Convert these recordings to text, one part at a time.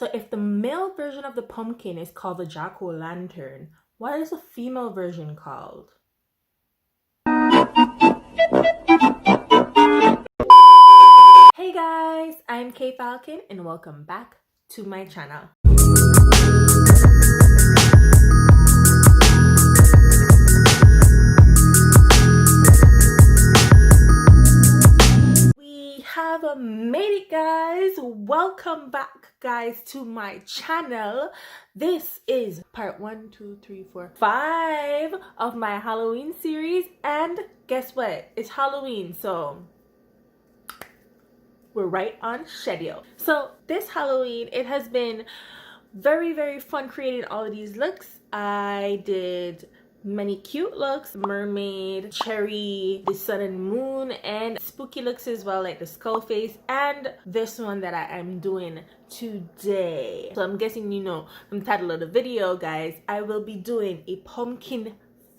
So if the male version of the pumpkin is called the jack-o'-lantern, what is the female version called? Hey guys, I'm Kay Falcon and welcome back to my channel. We have made it, guys. Welcome back, guys, to my channel. This is part 5 of my Halloween series, and guess what? It's Halloween, so we're right on schedule. So this Halloween, it has been very fun creating all of these looks. I did many cute looks: mermaid, cherry, the sun and moon, and spooky looks as well, like the skull face, and this one that I am doing today. So I'm guessing you know from the title of the video, guys, I will be doing a pumpkin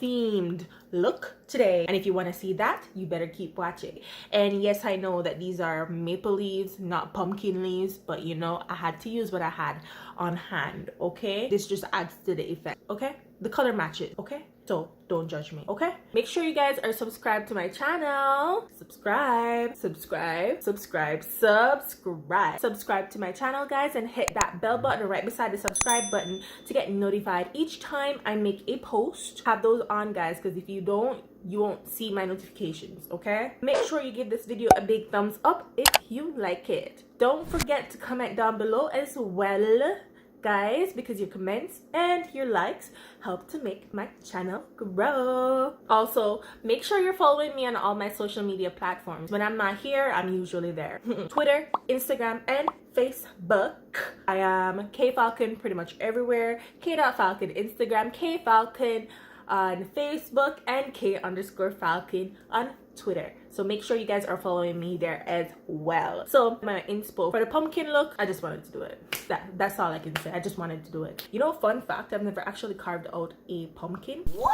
themed look today, and if you want to see that, you better keep watching. And yes, I know that these are maple leaves, not pumpkin leaves, but you know, I had to use what I had on hand. Okay, this just adds to the effect. Okay, the color matches. Okay, so don't judge me. Okay, make sure you guys are subscribed to my channel. Subscribe to my channel, guys, and hit that bell button right beside the subscribe button to get notified each time I make a post. Have those on, guys, because if you don't, you won't see my notifications. Okay, make sure you give this video a big thumbs up if you like it. Don't forget to comment down below as well, guys, because your comments and your likes help to make my channel grow. Also, make sure you're following me on all my social media platforms. When I'm not here, I'm usually there. Twitter, Instagram, and Facebook. I am Kay Falcon pretty much everywhere. K.Falcon Instagram, Kay Falcon on Facebook, and K_Falcon on Twitter. So make sure you guys are following me there as well. So my inspo for the pumpkin look, I just wanted to do it. That's all I can say. I just wanted to do it. You know, fun fact, I've never actually carved out a pumpkin. What?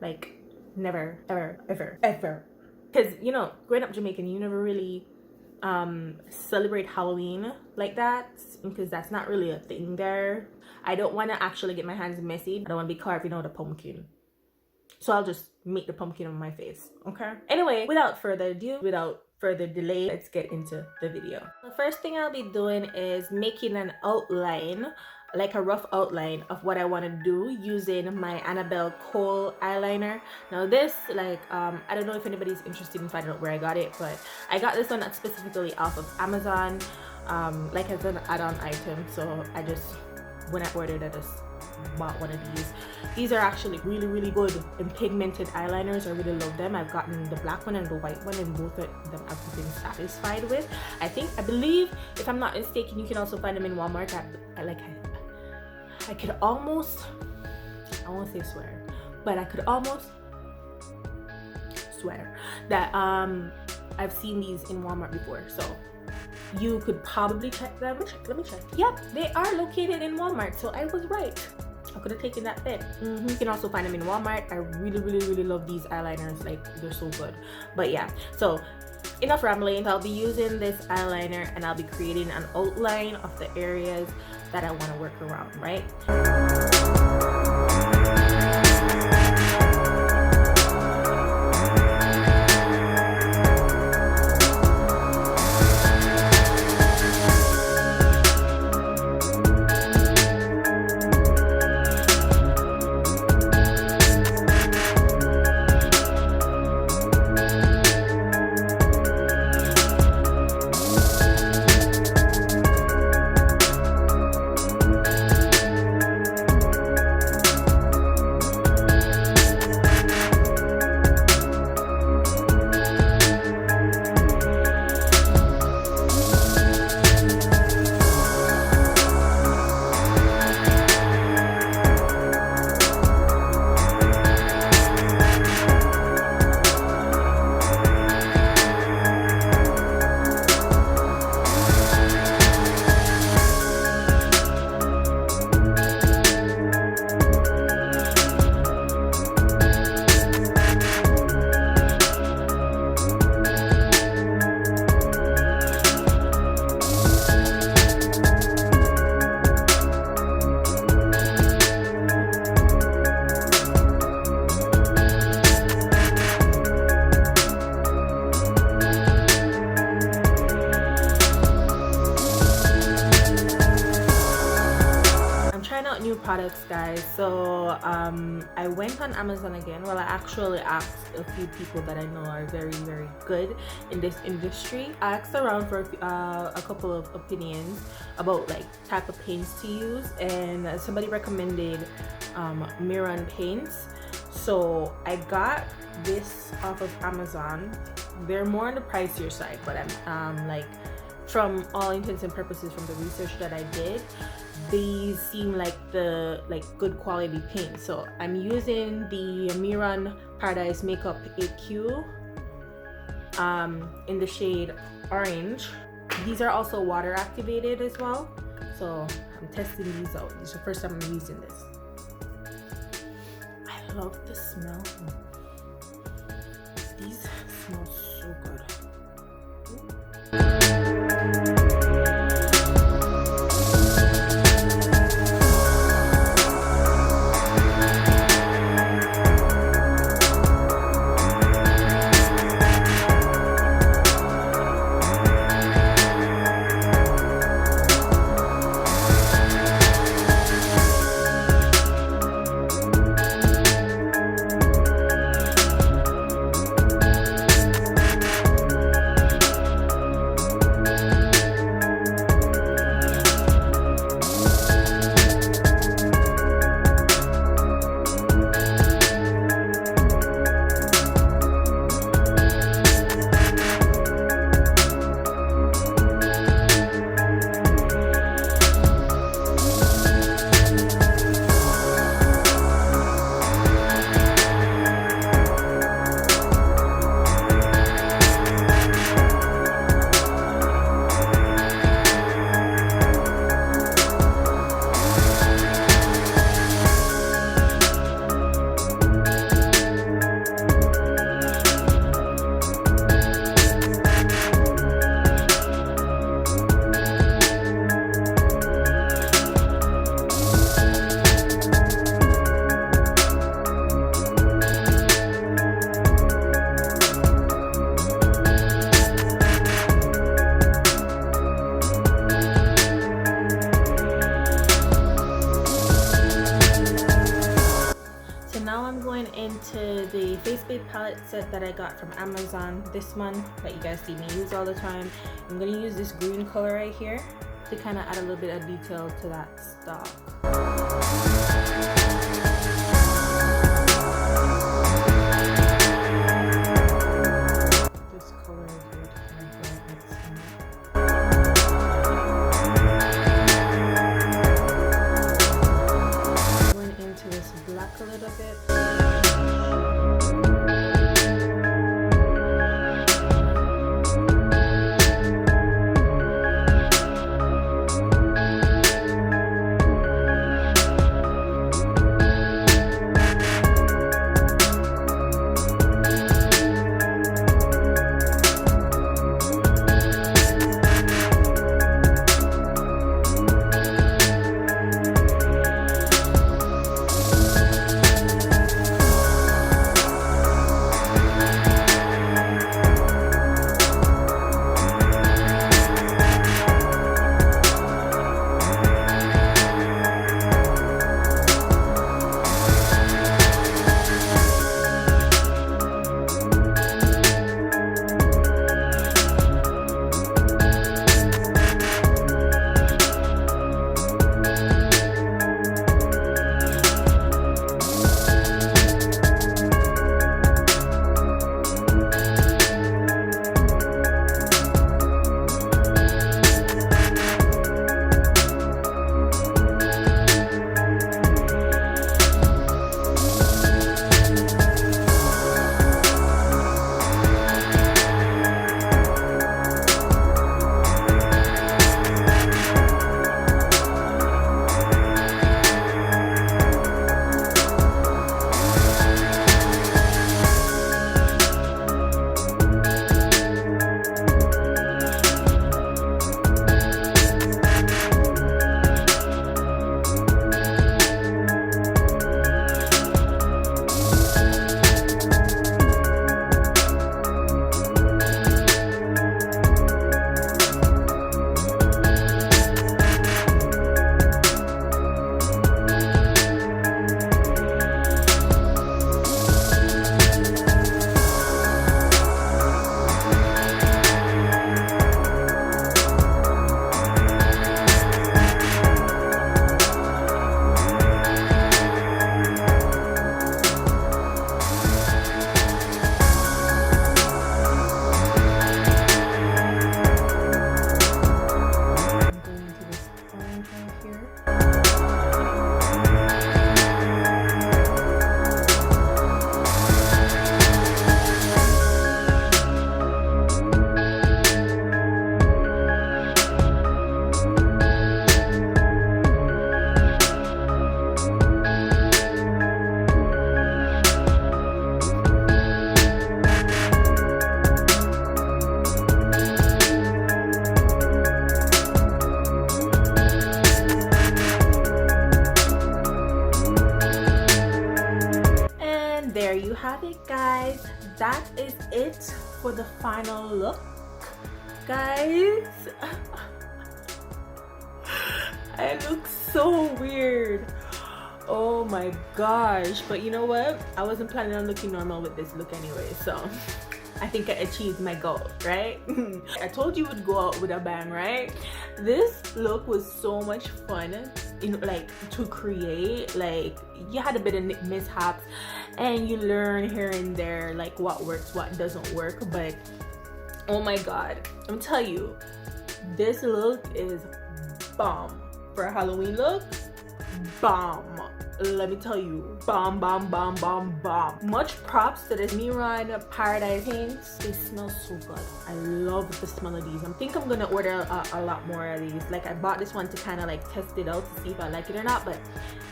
Like, never, ever. Because, you know, growing up Jamaican, you never really celebrate Halloween like that, because that's not really a thing there. I don't want to actually get my hands messy. I don't want to be carving out a pumpkin. So I'll just make the pumpkin on my face, okay? Anyway, without further ado, without further delay, let's get into the video. The first thing I'll be doing is making an outline, like a rough outline of what I want to do using my Annabelle Kohl eyeliner. Now this, like, I don't know if anybody's interested in finding out where I got it, but I got this one specifically off of Amazon, like as an add-on item. So I just, when I ordered, I just bought one of these. These are actually really good and pigmented eyeliners. I really love them. I've gotten the black one and the white one, and both of them I've been satisfied with. I believe, if I'm not mistaken, you can also find them in Walmart. I could almost, I won't say swear, but I could almost swear that I've seen these in Walmart before. So you could probably check them. Let me check. Yep, they are located in Walmart, so I was right. I could have taken that bet. You can also find them in Walmart. I really love these eyeliners. Like, they're so good. But yeah, so enough rambling. I'll be using this eyeliner and I'll be creating an outline of the areas that I want to work around, right? new products, guys. So I went on Amazon again. Well, I actually asked a few people that I know are very, very good in this industry. I asked around for a couple of opinions about like type of paints to use, and somebody recommended Mehron paints. So I got this off of Amazon. They're more on the pricier side, but I'm like, from all intents and purposes, from the research that I did, these seem like the good quality paint. So I'm using the Mehron Paradise Makeup AQ in the shade Orange. These are also water activated as well, so I'm testing these out. This is the first time I'm using this. I love the smell. These smell so good. Into the face paint palette set that I got from Amazon, this one that you guys see me use all the time. I'm going to use this green color right here to kind of add a little bit of detail to that stock. This color right here to kind of go with some. Going into this black a little bit. you have it, guys. That is it for the final look, guys. I look so weird. Oh my gosh. But you know what? I wasn't planning on looking normal with this look anyway, so I think I achieved my goal, right? I told you would go out with a bang, right? This look was so much fun, like to create. Like you had a bit of mishaps and you learn here and there like what works, what doesn't work. But oh my god, I'm telling you, this look is bomb. For a Halloween look, bomb. Let me tell you, bomb, bomb, bomb, bomb, bomb. Much props to this Mehron Paradise paints. They smell so good. I love the smell of these. I think I'm gonna order a lot more of these. Like I bought this one to kind of like test it out to see if I like it or not. But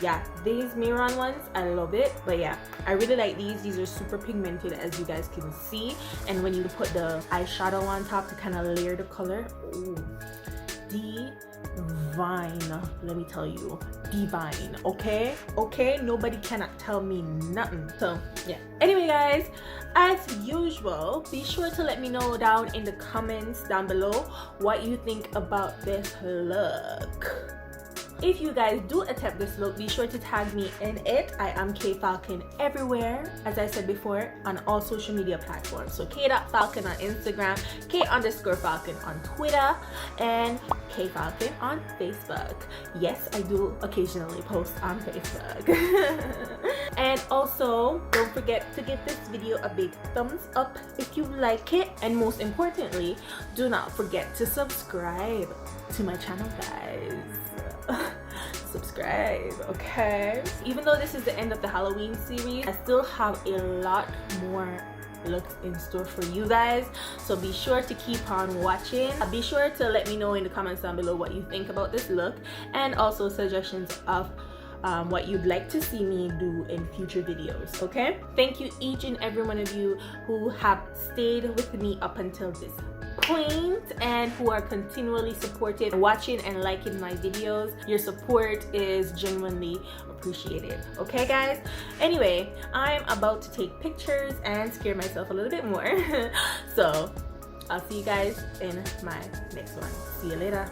yeah, these Mehron ones, I love it. But yeah, I really like these. These are super pigmented, as you guys can see. And when you put the eyeshadow on top to kind of layer the color, ooh, divine, let me tell you, divine. Okay, nobody cannot tell me nothing. So yeah, anyway guys, as usual, be sure to let me know down in the comments down below what you think about this look. If you guys do attempt this look, be sure to tag me in it. I am K Falcon everywhere, as I said before, on all social media platforms. So K.Falcon on Instagram, K_Falcon on Twitter, and K Falcon on Facebook. Yes, I do occasionally post on Facebook. And also, don't forget to give this video a big thumbs up if you like it. And most importantly, do not forget to subscribe to my channel, guys. Subscribe, okay? Even though this is the end of the Halloween series, I still have a lot more looks in store for you guys, so be sure to keep on watching. Be sure to let me know in the comments down below what you think about this look, and also suggestions of what you'd like to see me do in future videos. Okay, thank you each and every one of you who have stayed with me up until this point and who are continually supported, watching and liking my videos. Your support is genuinely appreciated. Okay guys, anyway, I'm about to take pictures and scare myself a little bit more. So I'll see you guys in my next one. See you later.